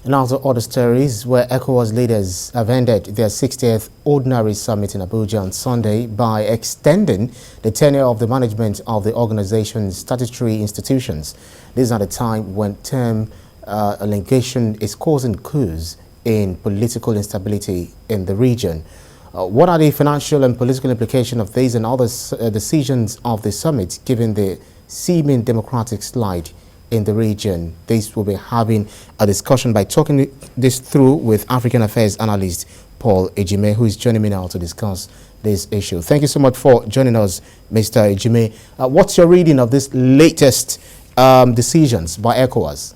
And also other stories where Ecowas leaders have ended their 60th Ordinary Summit in Abuja on Sunday by extending the tenure of the management of the organization's statutory institutions. This is at a time when term elongation is causing coups in political instability in the region. What are the financial and political implications of these and other decisions of the summit, given the seeming democratic slide in the region? This will be having a discussion by talking this through with African Affairs analyst Paul Ejime, who is joining me now to discuss this issue. Thank you so much for joining us, Mr. Ejime. What's your reading of this latest decisions by ECOWAS?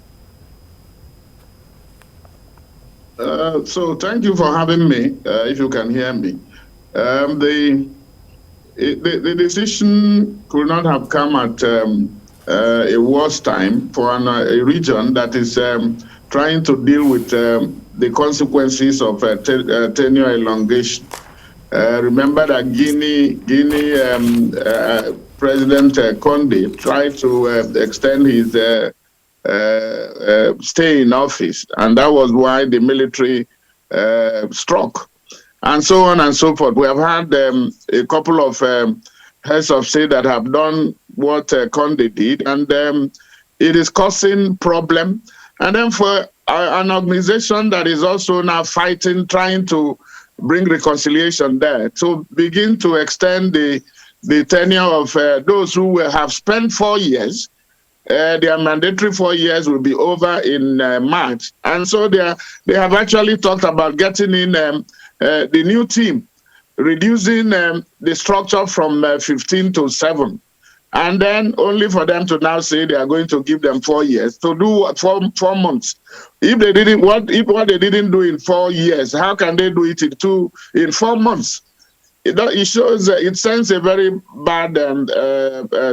So thank you for having me, if you can hear me. The decision could not have come at a worse time for a region that is trying to deal with the consequences of tenure elongation. Remember that Guinea President Condé tried to extend his stay in office, and that was why the military struck, and so on and so forth. We have had a couple of heads of state that have done what Condé did, and it is causing problem. And then for an organization that is also now fighting, trying to bring reconciliation there, to begin to extend the tenure of those who have spent 4 years. Their mandatory 4 years will be over in March. And so they have actually talked about getting in the new team, reducing the structure from 15 to 7. And then only for them to now say they are going to give them 4 years to do 4 months. If they didn't, what they didn't do in 4 years, how can they do it in 4 months? It shows, it sends a very bad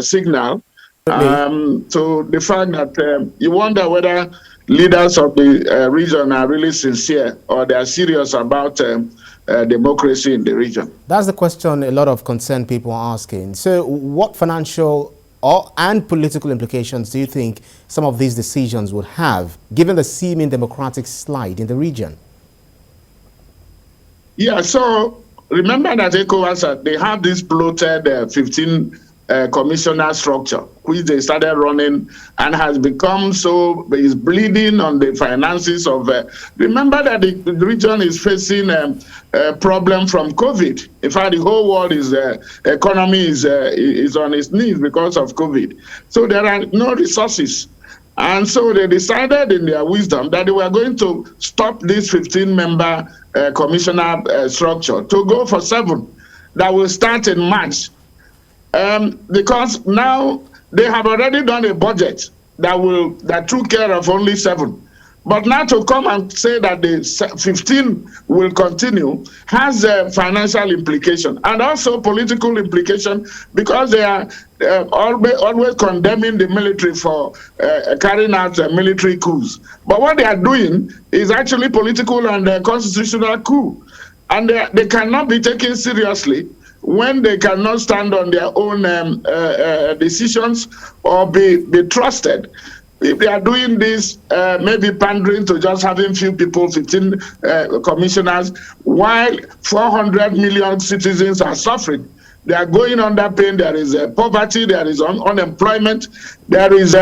signal. So the fact that you wonder whether leaders of the region are really sincere or they are serious about democracy in the region. That's the question a lot of concerned people are asking. So what financial and political implications do you think some of these decisions would have, given the seeming democratic slide in the region? Yeah, so remember that ECOWAS, they have this bloated 15 commissioner structure, which they started running and has become so, is bleeding on the finances of, remember that the region is facing a problem from COVID. In fact, the whole world economy is on its knees because of COVID. So there are no resources. And so they decided in their wisdom that they were going to stop this 15-member commissioner structure to go for 7 that will start in March. Because now they have already done a budget that took care of only 7. But now to come and say that the 15 will continue has a financial implication and also political implication, because they are always condemning the military for carrying out military coups. But what they are doing is actually political and constitutional coup. And they cannot be taken seriously when they cannot stand on their own decisions or be trusted. If they are doing this, maybe pandering to just having few people, 15 commissioners, while 400 million citizens are suffering. They are going under pain. There is poverty, there is unemployment, there is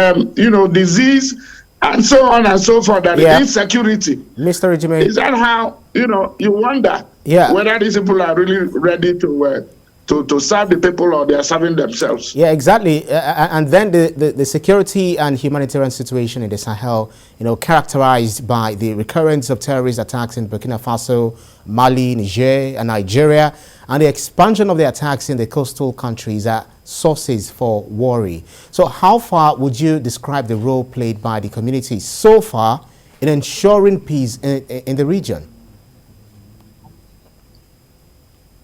disease, and so on and so forth. There is insecurity. Mr. Ejime, is that how you wonder whether these people are really ready to serve the people or they are serving themselves? Yeah, exactly. And then the security and humanitarian situation in the Sahel, characterized by the recurrence of terrorist attacks in Burkina Faso, Mali, Niger, and Nigeria, and the expansion of the attacks in the coastal countries are sources for worry. So how far would you describe the role played by the community so far in ensuring peace in the region?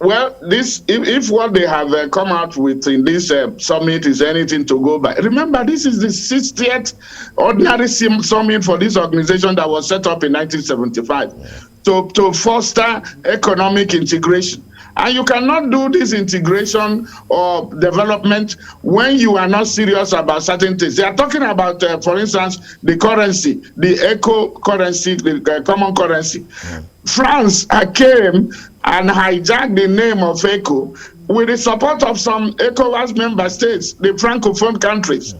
Well, if what they have come out with in this summit is anything to go by, remember this is the 60th ordinary summit for this organization that was set up in 1975 to foster economic integration. And you cannot do this integration or development when you are not serious about certain things. They are talking about, for instance, the currency, the eco currency, the common currency. France came and hijacked the name of ECO with the support of some Ecowas member states, the Francophone countries.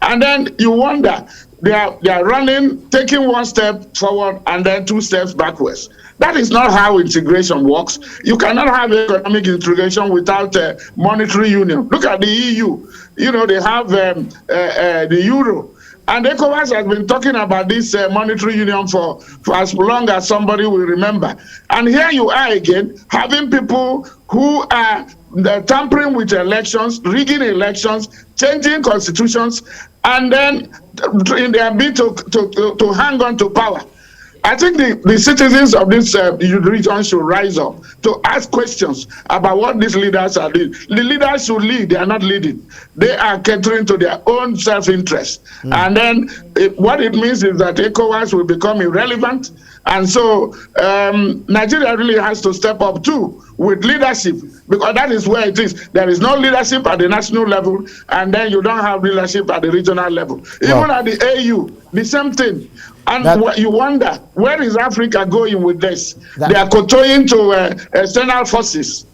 And then you wonder, they are running, taking one step forward and then 2 steps backwards. That is not how integration works. You cannot have economic integration without monetary union. Look at the EU. You know, they have the euro. And ECOWAS has been talking about this monetary union for as long as somebody will remember. And here you are again, having people who are tampering with elections, rigging elections, changing constitutions, and then in their bid to hang on to power. I think the citizens of this region should rise up to ask questions about what these leaders are doing. The leaders should lead, they are not leading. They are catering to their own self-interest. And then what it means is that ECOWAS will become irrelevant. And so Nigeria really has to step up too with leadership, because that is where it is. There is no leadership at the national level, and then you don't have leadership at the regional level. Even at the AU, the same thing. And you wonder, where is Africa going with this? They are kowtowing to external forces.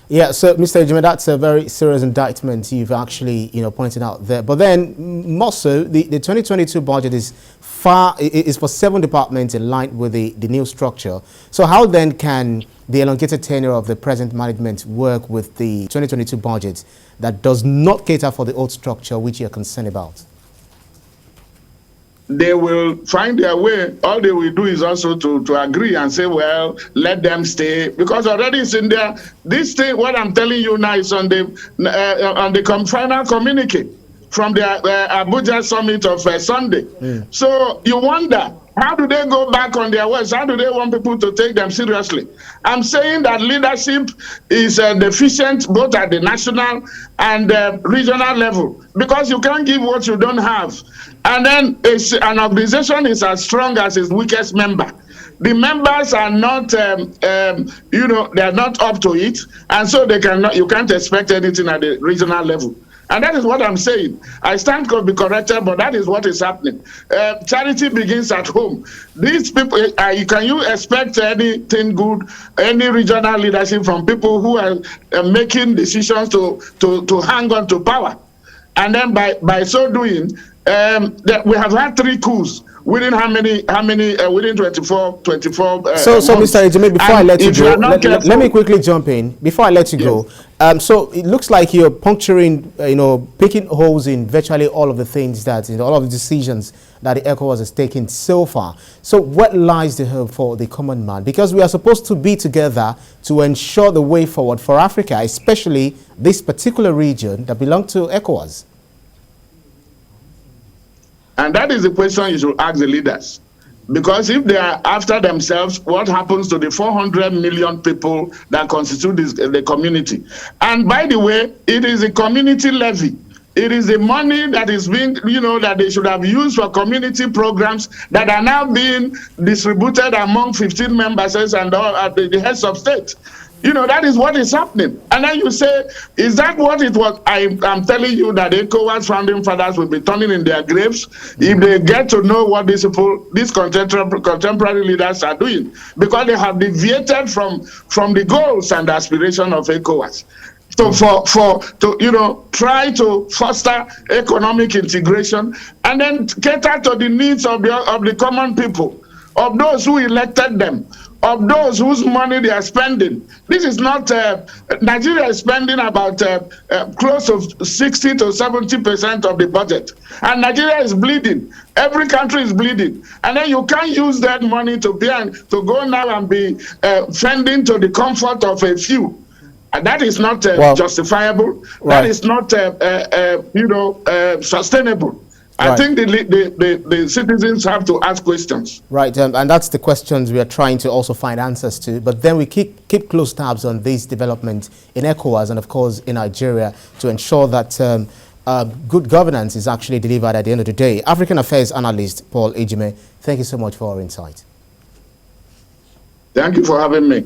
Yeah, so Mr. Ejime, that's a very serious indictment you've actually, pointed out there. But then, more so, the 2022 budget is for 7 departments in line with the new structure. So how then can the elongated tenure of the present management work with the 2022 budget that does not cater for the old structure which you're concerned about? They will find their way. All they will do is also to agree and say, well, let them stay, because already it's in there. This thing, what I'm telling you now, is on the final communique from the Abuja summit of Sunday. So you wonder, how do they go back on their words? How do they want people to take them seriously? I'm saying that leadership is deficient both at the national and regional level, because you can't give what you don't have. And then an organization is as strong as its weakest member. The members are not, they are not up to it, and so you can't expect anything at the regional level. And that is what I'm saying. I stand to be corrected, but that is what is happening. Charity begins at home. These people, can you expect anything good, any regional leadership from people who are making decisions to hang on to power? And then by so doing, we have had 3 coups within how many within 24 so Mr. Ejime, before I let you go, let me quickly jump in before I let you go. So it looks like you're puncturing, picking holes in virtually all of the things that, all of the decisions that the ECOWAS has taken so far. So what lies the hope for the common man? Because we are supposed to be together to ensure the way forward for Africa, especially this particular region that belongs to ECOWAS. And that is the question you should ask the leaders. Because if they are after themselves, what happens to the 400 million people that constitute the community? And by the way, it is a community levy. It is the money that is being, that they should have used for community programs that are now being distributed among 15 member states and all the heads of state. That is what is happening. And then you say, is that what it was? I'm telling you that ECOWAS founding fathers will be turning in their graves if they get to know what these contemporary leaders are doing, because they have deviated from the goals and aspiration of ECOWAS. So to try to foster economic integration and then cater to the needs of the common people, of those who elected them, of those whose money they are spending. This is not, Nigeria is spending about close to 60 to 70% of the budget. And Nigeria is bleeding. Every country is bleeding. And then you can't use that money to go now and be fending to the comfort of a few. And that is not justifiable. Right. That is not, sustainable. I think the citizens have to ask questions. Right, and that's the questions we are trying to also find answers to. But then we keep close tabs on these developments in ECOWAS and, of course, in Nigeria to ensure that good governance is actually delivered at the end of the day. African Affairs Analyst Paul Ejime, thank you so much for our insight. Thank you for having me.